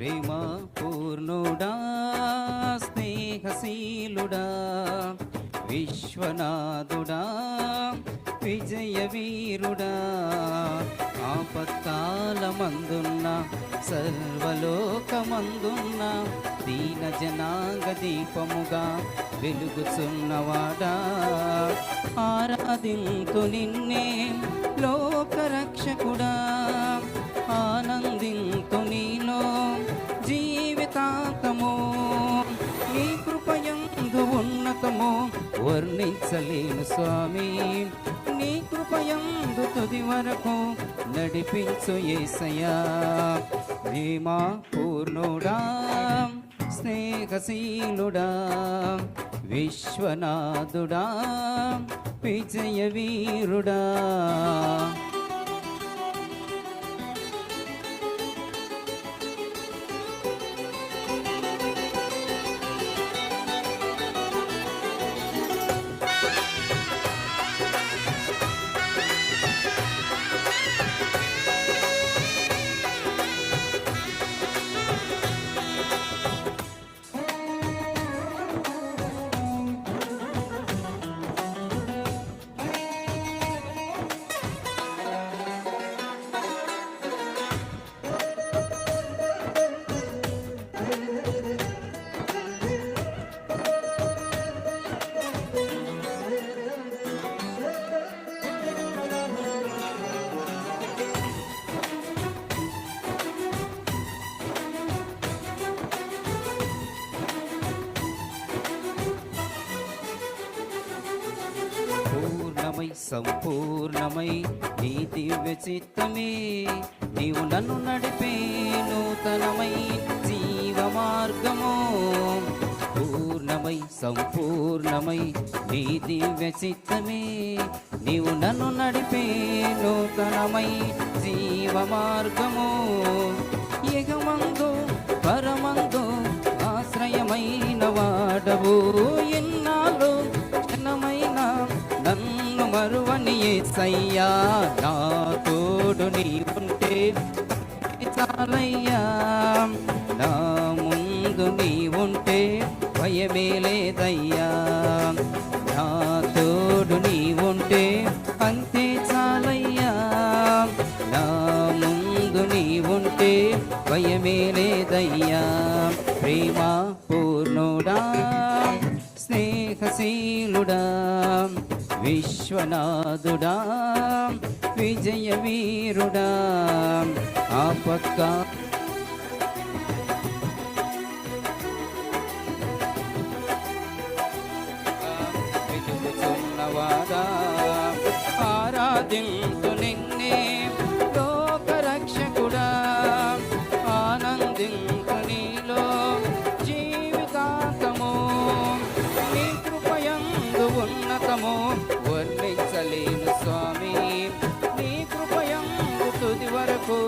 ప్రేమ పూర్ణుడా స్నేహశీలుడా విశ్వనాథుడా విజయ వీరుడా ఆపత్కాలమందున్న సర్వలోకమందున్న దీన జనాంగ దీపముగా వెలుగుచున్నవాడా ఆరాధింతు నిన్నే లోకరక్షకుడా ఆనందింతు నీలో జీవితాంతము నీ కృపయందు ఉన్నతము వర్ణించలేను స్వామి నీ కృపయందు తుది వరకు నడిపించు యేసయ్యా ప్రేమా పూర్ణుడా స్నేహశీలుడా విశ్వనాథుడా విజయ వీరుడా సంపూర్ణమై నీ దివ్య చిత్తమే నీవు నన్ను నడిపే నూతనమై జీవ మార్గము పూర్ణమై సంపూర్ణమై నీ దివ్య చిత్తమే నీవు నన్ను నడిపే నూతనమై జీవ మార్గము ఎగమందు పరమందు ఆశ్రయమైన వాడవు ఎన్నాళ్ళు క్షణమైన నన్ను మరువని యేసయ్యా నా తోడు నీ ఉంటే చాలయ్యా నా ముందు నీ ఉంటే భయమే లేదయ్యా నా తోడు నీ ఉంటే అంతే చాలయ్యా నా ముందు నీ ఉంటే భయమే లేదయ్యా ప్రేమ పూర్ణుడా స్నేహశీలుడా విశ్వనాథుడా విజయ వీరుడా ఆపక్క వెలుగుచున్నవాడా ఆరాధింతు నిన్నే లోకరక్షకుడా ఆనందింతు నీలో జీవితాంతము నీ కృపయందు ఉన్నతము వర్ణించలేను స్వామి నీ కృపయందు తుది వరకు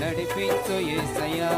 నడిపించు యేసయ్యా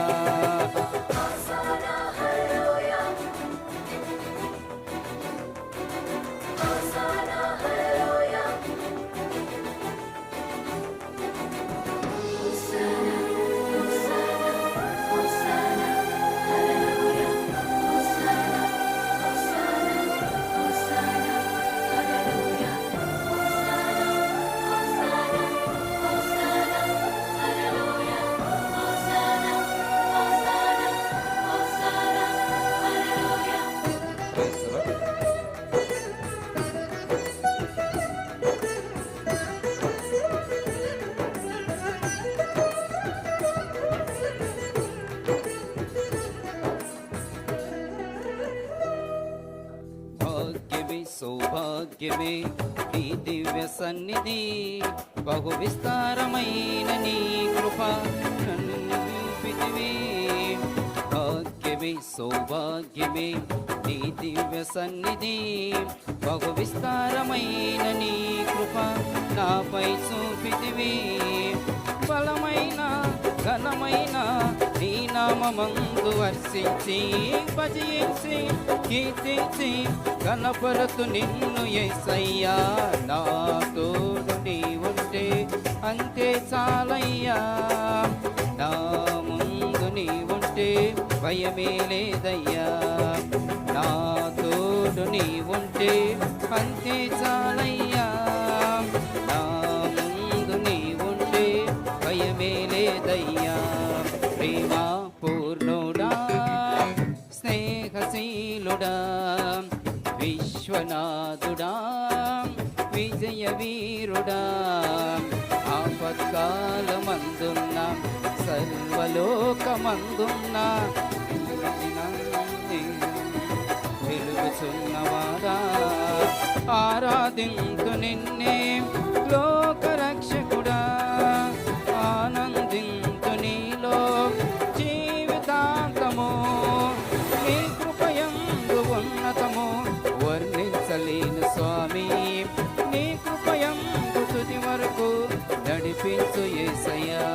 సౌభాగ్యమే నీ దివ్య సన్నిధి బహు విస్తారమైన నీ కృప నన్ను నింపితివి భాగ్యమే సౌభాగ్యమే నీ దివ్య సన్నిధి బహు విస్తారమైన నీ కృప నాపై చూపితివి బలమైన ఘనమైన నీ నామమందు వర్షించి భజించి కీర్తించి కనపరతు నిన్ను యేసయ్యా నా తోడు నీ ఉంటే అంతే చాలయ్యా నా ముందు నీ ఉంటే ఉంటే భయమే లేదయ్యా, నా తోడు నీ ఉంటే అంతే చాలయ్యా, నా ముందు నీ ఉంటే భయమే లేదయ్యా. ప్రేమ పూర్ణుడా, స్నేహశీలుడా, విశ్వనాథుడా, విజయ వీరుడా, ఆపత్కాలమందున్న సర్వలోకమందున్న వెలుగుచున్నవాడా, ఆరాధింతు నిన్నే లోకరక్షకుడా, ఆనందింతు నీలో జీవితాంతము, నీ కృపయందు ఉన్నతము వర్ణించలేను స్వామి, నీ కృపయందు తుది వరకు నడిపించు యేసయ్యా.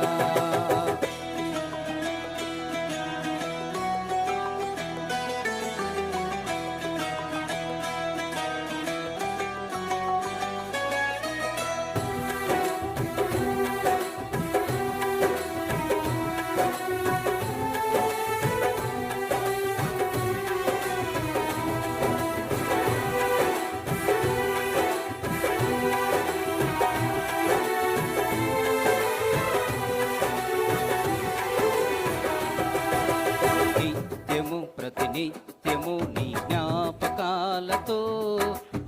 ప్రతినిత్యము నీ జ్ఞాపకాలతో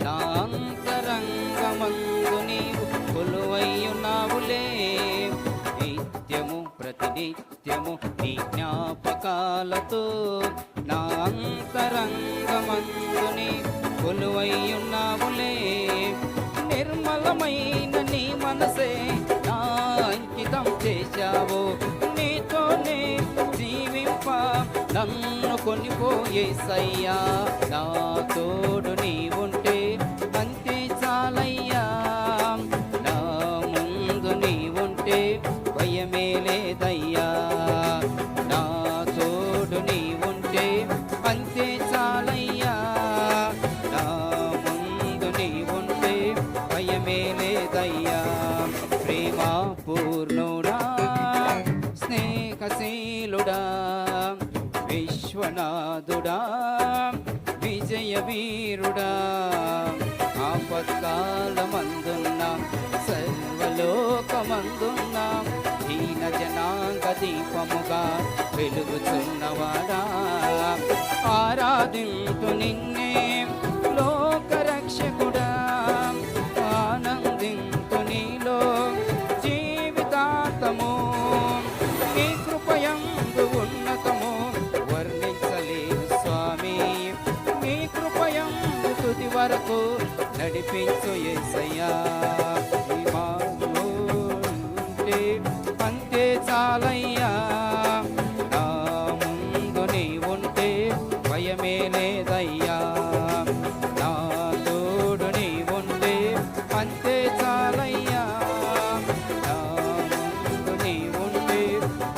నా అంతరంగమందు నీవు కొలువయ్యున్నావులే, నిత్యము ప్రతినిత్యము నీ జ్ఞాపకాలతో నా అంతరంగమందు నీవు కొలువయ్యున్నావులే, నిర్మలమైన నీ మనసే నా అంకితం చేశావు, నీతోనే జీవింప నన్ను కొనిపోయేసయ్యా, నా తోడు నీ ఉంటే అంతే చాలయ్యా, నా ముందు నీ ఉంటే భయమే లేదయ్యా, నా తోడు నీ ఉంటే అంతే చాలయ్యా, నా ముందు నీ ఉంటే భయమే లేదయ్యా. ప్రేమ పూర్ణుడా, స్నేహశీలుడా, విశ్వనాథుడా, విజయ వీరుడా, ఆపత్కాలమందున్న సర్వలోకమందున్న దీన జనాంగ దీపముగా వెలుగుచున్నవాడా, ఆరాధింతు నిన్నే లోకరక్షకుడా, ఆనందింతు నీలో జీవితాంతము, నీ కృపయందు ఉన్నతము వర్ణించలేను స్వామి, నీ కృపయందు తుది వరకు నడిపించు యేసయ్యా, నీ మాలో ఉంటే అంతే చాలయ్యా.